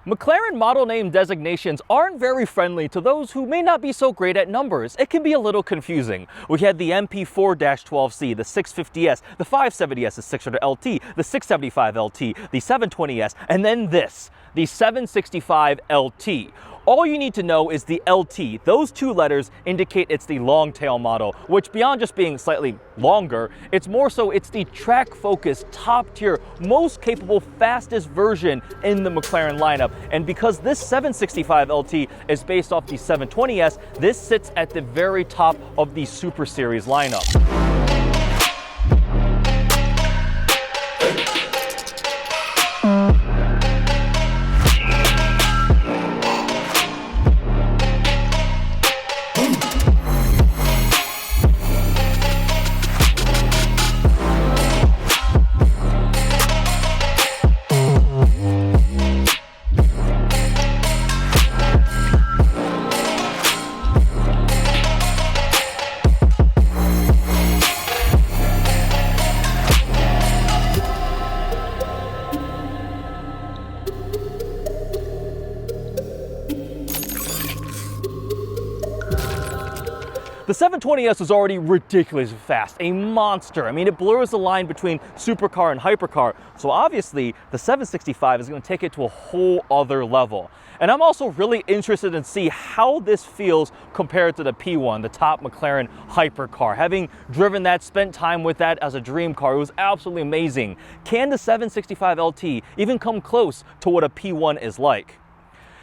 McLaren model name designations aren't very friendly to those who may not be so great at numbers. It can be a little confusing. We had the MP4-12C, the 650S, the 570S, the 600LT, the 675LT, the 720S, and then this, the 765LT. All you need to know is the LT. Those two letters indicate it's the long tail model, which beyond just being slightly longer, it's more so it's the track focused, top tier, most capable, fastest version in the McLaren lineup. And because this 765LT is based off the 720S, this sits at the very top of the Super Series lineup. The 720S is already ridiculously fast, a monster. I mean, it blurs the line between supercar and hypercar. So obviously, the 765 is going to take it to a whole other level. And I'm also really interested in see how this feels compared to the P1, the top McLaren hypercar. Having driven that, spent time with that as a dream car, it was absolutely amazing. Can the 765LT even come close to what a P1 is like?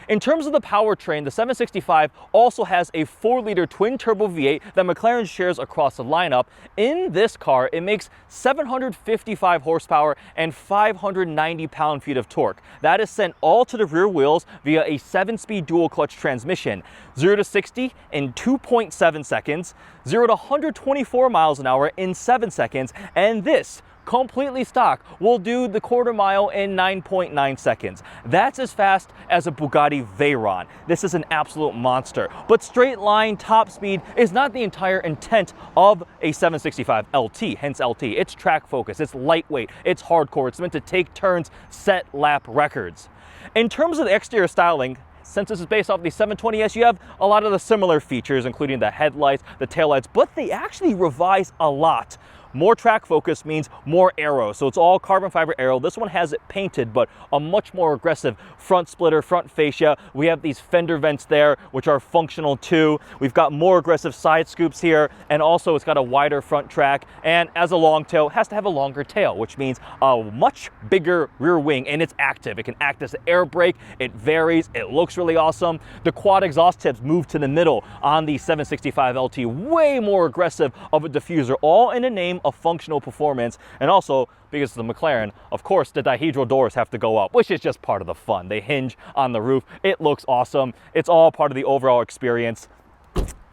In terms of the powertrain, the 765 also has a 4-liter twin-turbo V8 that McLaren shares across the lineup. In this car, it makes 755 horsepower and 590 pound-feet of torque. That is sent all to the rear wheels via a 7-speed dual-clutch transmission. 0 to 60 in 2.7 seconds, 0 to 124 miles an hour in 7 seconds, and this, completely stock, will do the quarter mile in 9.9 seconds. That's as fast as a Bugatti Veyron. This is an absolute monster. But straight line top speed is not the entire intent of a 765 LT, hence LT. It's track focus, it's lightweight, it's hardcore, it's meant to take turns, set lap records. In terms of the exterior styling, since this is based off the 720S, you have a lot of the similar features, including the headlights, the taillights, but they actually revise a lot. More track focus means more aero, so it's all carbon fiber aero. This one has it painted, but a much more aggressive front splitter, front fascia. We have these fender vents there, which are functional too. We've got more aggressive side scoops here, and also it's got a wider front track, and as a long tail, it has to have a longer tail, which means a much bigger rear wing, and it's active. It can act as an air brake, it varies, it looks really awesome. The quad exhaust tips move to the middle on the 765 LT, way more aggressive of a diffuser, all in the name of functional performance. And also, because of the McLaren, of course, the dihedral doors have to go up, which is just part of the fun. They hinge on the roof. It looks awesome. It's all part of the overall experience.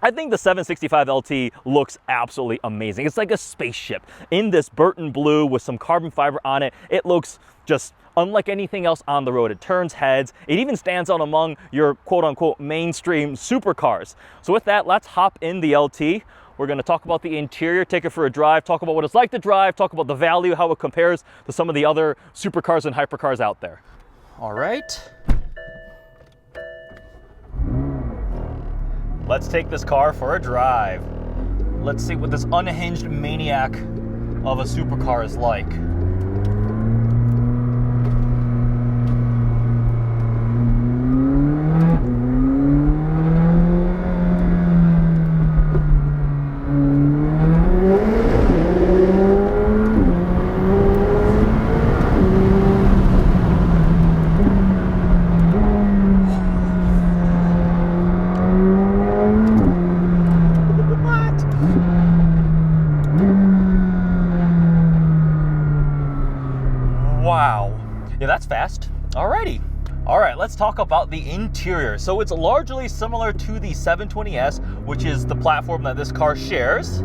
I think the 765 LT looks absolutely amazing. It's like a spaceship in this Burton blue with some carbon fiber on it. It looks just unlike anything else on the road. It turns heads. It even stands out among your quote-unquote mainstream supercars. So with that, let's hop in the LT. We're going to talk about the interior, take it for a drive, talk about what it's like to drive, talk about the value, how it compares to some of the other supercars and hypercars out there. All right. Let's take this car for a drive. Let's see what this unhinged maniac of a supercar is like. Wow. Yeah, that's fast. Alrighty. All right, let's talk about the interior. So it's largely similar to the 720S, which is the platform that this car shares,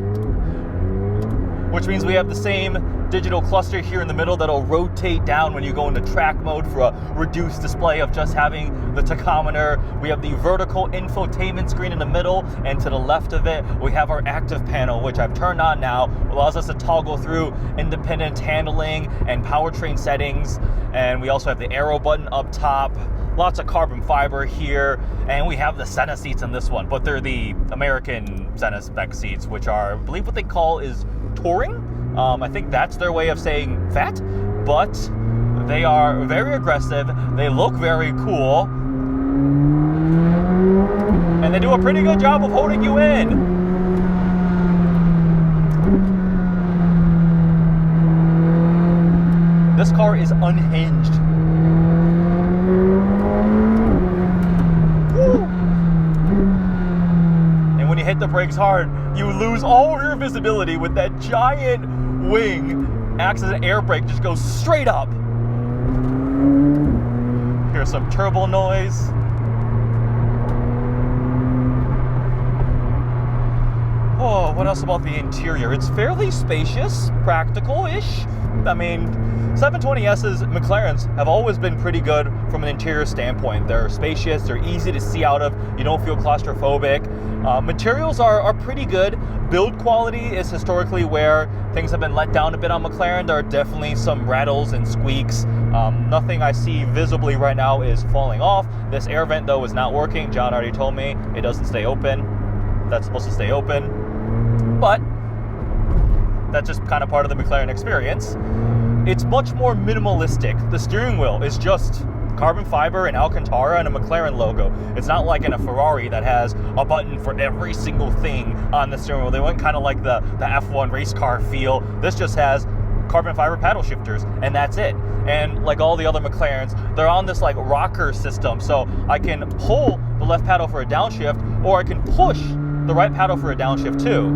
which means we have the same digital cluster here in the middle that'll rotate down when you go into track mode for a reduced display of just having the tachometer. We have the vertical infotainment screen in the middle, and to the left of it, we have our active panel, which I've turned on now. It allows us to toggle through independent handling and powertrain settings. And we also have the aero button up top. Lots of carbon fiber here, and we have the Senna seats in this one, but they're the American Senna spec seats, which are, I believe what they call is touring. I think that's their way of saying fat, but they are very aggressive. They look very cool, and they do a pretty good job of holding you in. This car is unhinged. Woo. And when you hit the brakes hard, you lose all of your visibility with that giant wing. Acts as an air brake, just goes straight up. Here's some turbo noise. Oh, what else about the interior? It's fairly spacious, practical-ish. I mean, 720S's, McLarens have always been pretty good from an interior standpoint. They're spacious, they're easy to see out of, you don't feel claustrophobic. Materials are pretty good. Build quality is historically where things have been let down a bit on McLaren. There are definitely some rattles and squeaks. Nothing I see visibly right now is falling off. This air vent, though, is not working. John already told me it doesn't stay open. That's supposed to stay open. But that's just kind of part of the McLaren experience. It's much more minimalistic. The steering wheel is just carbon fiber and Alcantara and a McLaren logo. It's not like in a Ferrari that has a button for every single thing on the steering wheel. They went kind of like the F1 race car feel. This just has carbon fiber paddle shifters, and that's it. And like all the other McLarens, they're on this like rocker system. So I can pull the left paddle for a downshift, or I can push the right paddle for a downshift too.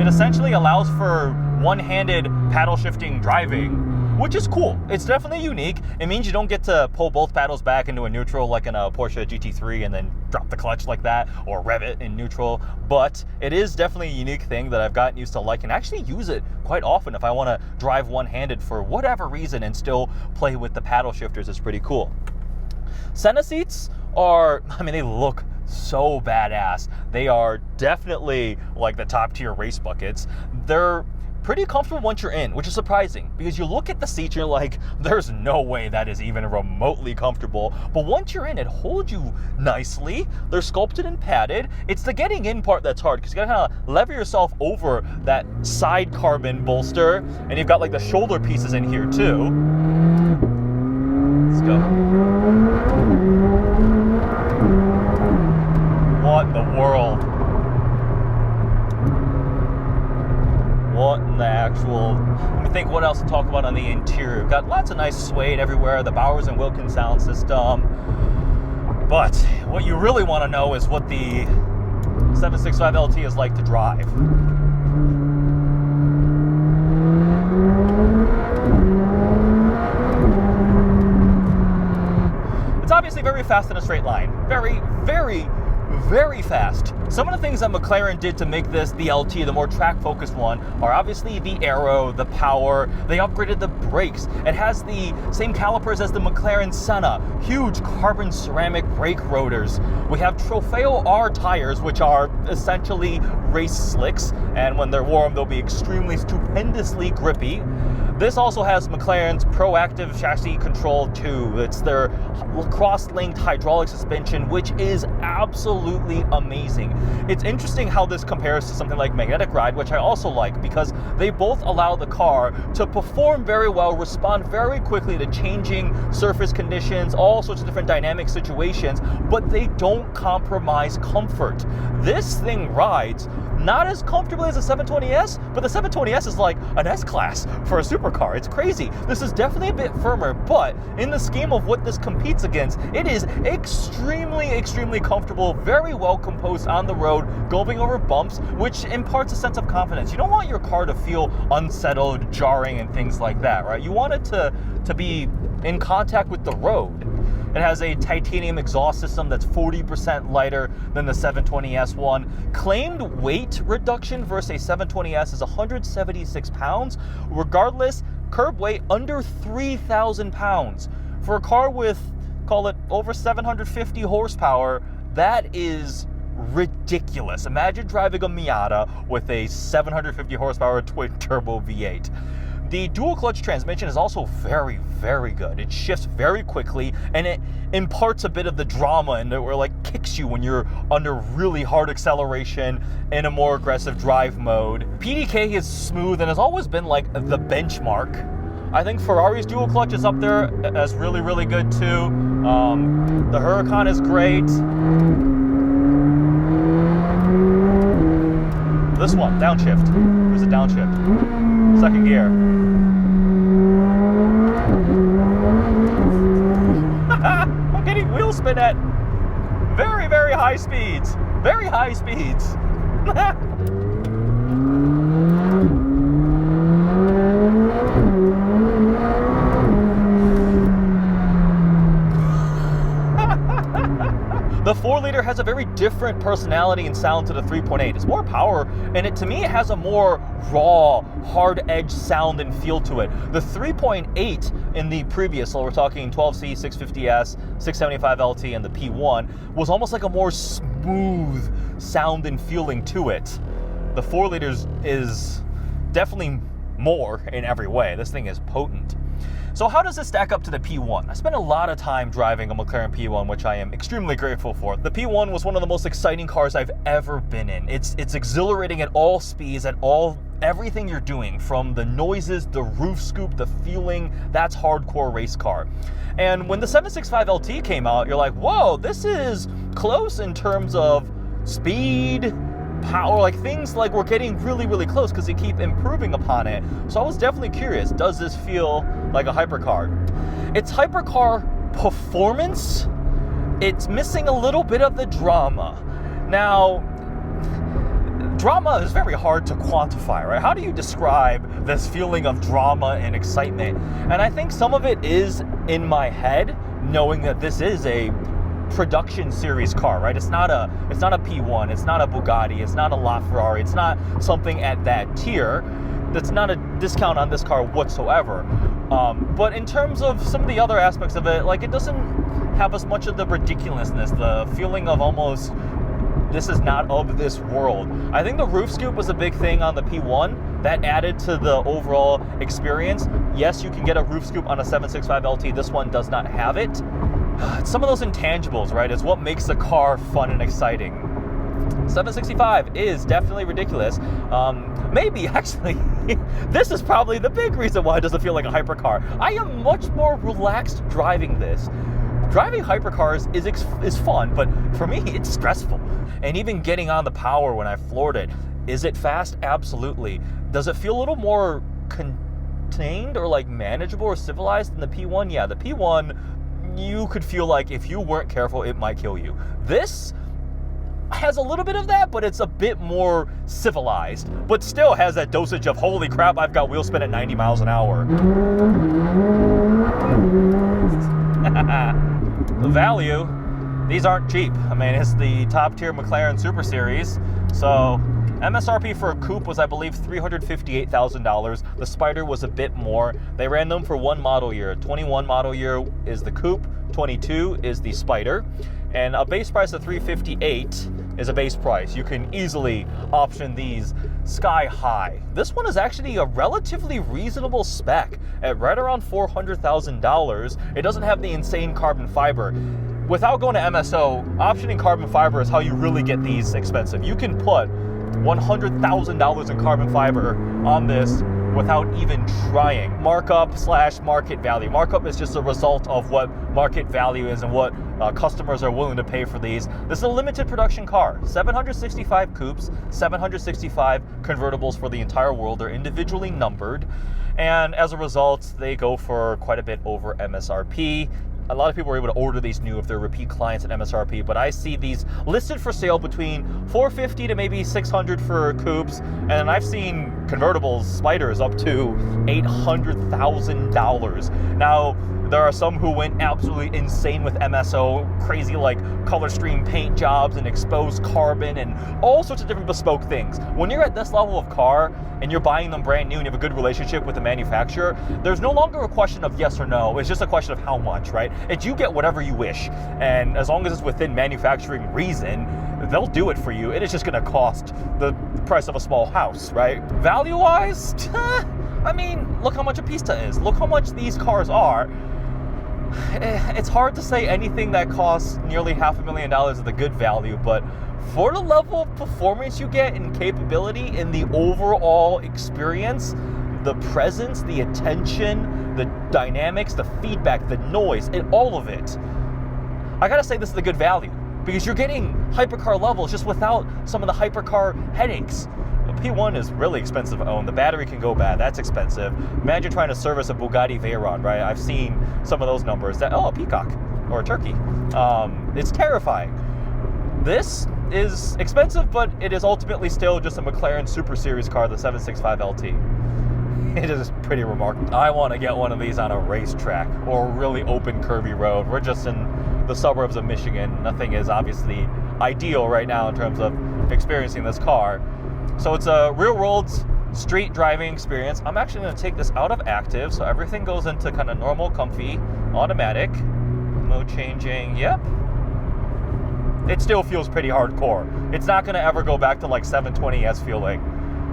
It essentially allows for one-handed paddle shifting driving, which is cool. It's definitely unique. It means you don't get to pull both paddles back into a neutral like in a Porsche GT3 and then drop the clutch like that, or rev it in neutral. But it is definitely a unique thing that I've gotten used to liking, and actually use it quite often if I want to drive one-handed for whatever reason and still play with the paddle shifters. It's pretty cool. Senna seats are, I mean, they look so badass. They are definitely like the top tier race buckets. They're pretty comfortable once you're in, which is surprising because you look at the seats, you're like, there's no way that is even remotely comfortable. But once you're in, it holds you nicely. They're sculpted and padded. It's the getting in part that's hard because you gotta kind of lever yourself over that side carbon bolster, and you've got like the shoulder pieces in here too. Let's go. What in the world? What in the actual... Let me think what else to talk about on the interior. We've got lots of nice suede everywhere, the Bowers & Wilkins sound system. But what you really want to know is what the 765LT is like to drive. It's obviously very fast in a straight line. Very, very, very fast. Some of the things that McLaren did to make this the LT, the more track-focused one, are obviously the aero, the power. They upgraded the brakes. It has the same calipers as the McLaren Senna, huge carbon ceramic brake rotors. We have Trofeo R tires, which are essentially race slicks, and when they're warm, they'll be extremely, stupendously grippy. This also has McLaren's proactive chassis control too. It's their cross-linked hydraulic suspension, which is absolutely amazing. It's interesting how this compares to something like Magnetic Ride, which I also like, because they both allow the car to perform very well, respond very quickly to changing surface conditions, all sorts of different dynamic situations, but they don't compromise comfort. This thing rides not as comfortably as a 720S, but the 720S is like an S-Class for a supercar. It's crazy. This is definitely a bit firmer, but in the scheme of what this competes against, it is extremely, extremely comfortable, very well composed on the road, going over bumps, which imparts a sense of confidence. You don't want your car to feel unsettled, jarring, and things like that, right? You want it to be in contact with the road. It has a titanium exhaust system that's 40% lighter than the 720S one. Claimed weight reduction versus a 720S is 176 pounds. Regardless, curb weight under 3,000 pounds. For a car with, call it, over 750 horsepower, that is ridiculous. Imagine driving a Miata with a 750 horsepower twin turbo V8. The dual clutch transmission is also very, very good. It shifts very quickly, and it imparts a bit of the drama in it, where it like kicks you when you're under really hard acceleration in a more aggressive drive mode. PDK is smooth and has always been like the benchmark. I think Ferrari's dual clutch is up there as really, really good too. The Huracan is great. This one, downshift. There's a downshift. Second gear. I'm getting wheel spin at very, very high speeds. Very high speeds. The 4-liter has a very different personality and sound to the 3.8. It's more power, and to me, it has a more raw, hard-edged sound and feel to it. The 3.8 in the previous, so we're talking 12C, 650S, 675LT, and the P1, was almost like a more smooth sound and feeling to it. The 4-liter is definitely more in every way. This thing is potent. So how does this stack up to the P1? I spent a lot of time driving a McLaren P1, which I am extremely grateful for. The P1 was one of the most exciting cars I've ever been in. It's exhilarating at all speeds, everything you're doing, from the noises, the roof scoop, the feeling. That's hardcore race car. And when the 765LT came out, you're like, whoa, this is close in terms of speed, power, like things like we're getting really, really close because they keep improving upon it. So I was definitely curious, does this feel like a hypercar? It's hypercar performance. It's missing a little bit of the drama. Now, drama is very hard to quantify, right? How do you describe this feeling of drama and excitement? And I think some of it is in my head, knowing that this is a production series car, right? It's not a P1, it's not a Bugatti, it's not a LaFerrari, it's not something at that tier. That's not a discount on this car whatsoever. But in terms of some of the other aspects of it, like it doesn't have as much of the ridiculousness, the feeling of almost this is not of this world. I think the roof scoop was a big thing on the P1 that added to the overall experience. Yes, you can get a roof scoop on a 765LT. This one does not have it. Some of those intangibles, right, is what makes the car fun and exciting. 765 is definitely ridiculous. Maybe, actually, this is probably the big reason why it doesn't feel like a hypercar. I am much more relaxed driving this. Driving hypercars is fun, but for me, it's stressful. And even getting on the power when I floored it, is it fast? Absolutely. Does it feel a little more contained or like manageable or civilized than the P1? Yeah, the P1, you could feel like if you weren't careful, it might kill you. This has a little bit of that, but it's a bit more civilized, but still has that dosage of, holy crap, I've got wheel spin at 90 miles an hour. The value, these aren't cheap. I mean, it's the top tier McLaren Super Series, so MSRP for a coupe was, I believe, $358,000. The Spider was a bit more. They ran them for one model year. 21 model year is the coupe, 22 is the Spider, and a base price of $358 is a base price. You can easily option these sky high. This one is actually a relatively reasonable spec at right around $400,000. It doesn't have the insane carbon fiber. Without going to MSO, optioning carbon fiber is how you really get these expensive. You can put $100,000 in carbon fiber on this without even trying. Markup / market value. Markup is just a result of what market value is and what customers are willing to pay for these. This is a limited production car. 765 coupes, 765 convertibles for the entire world. They're individually numbered, and as a result, they go for quite a bit over MSRP. A lot of people are able to order these new if they're repeat clients at MSRP, but I see these listed for sale between $450 to maybe $600 for coupes, and I've seen convertibles, Spiders, up to $800,000. Now, there are some who went absolutely insane with MSO, crazy like color stream paint jobs and exposed carbon and all sorts of different bespoke things. When you're at this level of car and you're buying them brand new and you have a good relationship with the manufacturer, there's no longer a question of yes or no. It's just a question of how much, right? And you get whatever you wish. And as long as it's within manufacturing reason, they'll do it for you. It is just gonna cost the price of a small house, right? Value-wise, I mean, look how much a Pista is. Look how much these cars are. It's hard to say anything that costs nearly $500,000 is the good value, but for the level of performance you get and capability in the overall experience, the presence, the attention, the dynamics, the feedback, the noise, and all of it, I gotta say this is a good value, because you're getting hypercar levels just without some of the hypercar headaches. The P1 is really expensive to own. The battery can go bad. That's expensive. Imagine trying to service a Bugatti Veyron, right? I've seen some of those numbers. A peacock or a turkey. It's terrifying. This is expensive, but it is ultimately still just a McLaren Super Series car, the 765LT. It is pretty remarkable. I want to get one of these on a racetrack or a really open, curvy road. We're just in the suburbs of Michigan. Nothing is obviously ideal right now in terms of experiencing this car. So it's a real-world street driving experience. I'm actually going to take this out of active, so everything goes into kind of normal, comfy, automatic. Mode changing, yep. It still feels pretty hardcore. It's not going to ever go back to like 720S feeling.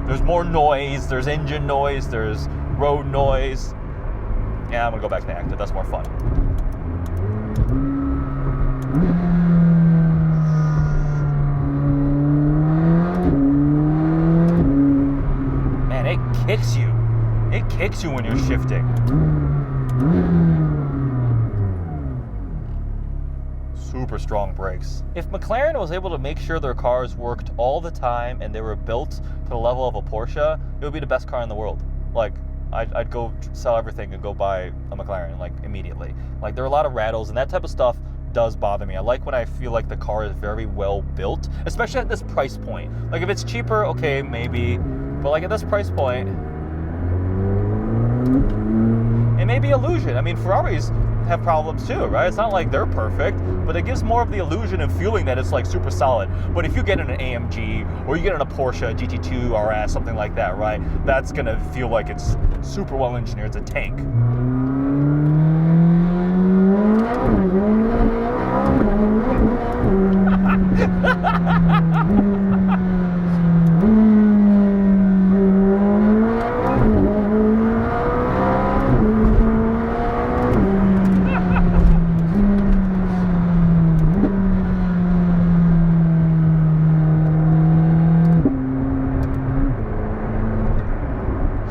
There's more noise, there's engine noise, there's road noise. Yeah, I'm going to go back to active. That's more fun. Man, it kicks you. It kicks you when you're shifting. Super strong brakes. If McLaren was able to make sure their cars worked all the time and they were built to the level of a Porsche, it would be the best car in the world. Like, I'd go sell everything and go buy a McLaren, like, immediately. Like, there are a lot of rattles, and that type of stuff does bother me. I like when I feel like the car is very well built, especially at this price point. Like, if it's cheaper, okay, maybe, but like at this price point, it may be illusion. I mean, Ferraris have problems too, right? It's not like they're perfect, but it gives more of the illusion and feeling that it's like super solid. But if you get in an AMG or you get in a Porsche GT2 RS, something like that, right? That's gonna feel like it's super well engineered. It's a tank.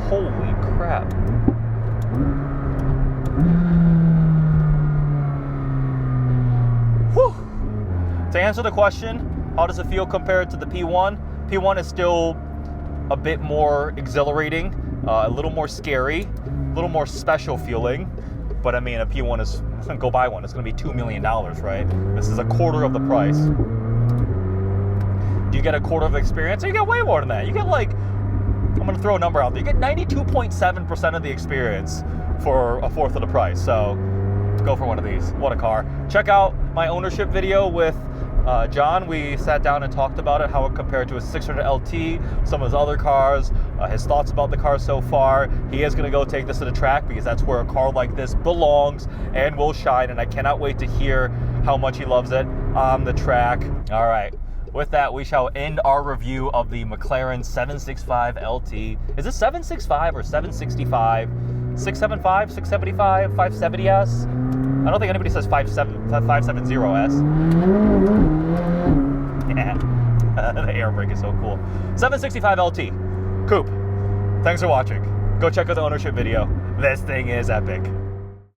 Holy crap. Whew. To answer the question, how does it feel compared to the P1? P1 is still a bit more exhilarating, a little more scary, a little more special feeling. But I mean, a P1 is, go buy one. It's gonna be $2 million, right? This is a quarter of the price. Do you get a quarter of the experience? Or you get way more than that. You get like, I'm gonna throw a number out there. You get 92.7% of the experience for a fourth of the price. So go for one of these. What a car. Check out my ownership video with John. We sat down and talked about it, how it compared to a 600LT, some of his other cars, his thoughts about the car so far. He is gonna go take this to the track because that's where a car like this belongs and will shine, and I cannot wait to hear how much he loves it on the track. All right. With that, we shall end our review of the McLaren 765LT. Is it 765 or 765? 675, 675, 570S? I don't think anybody says 570S. Yeah, the air brake is so cool. 765LT, coupe. Thanks for watching. Go check out the ownership video. This thing is epic.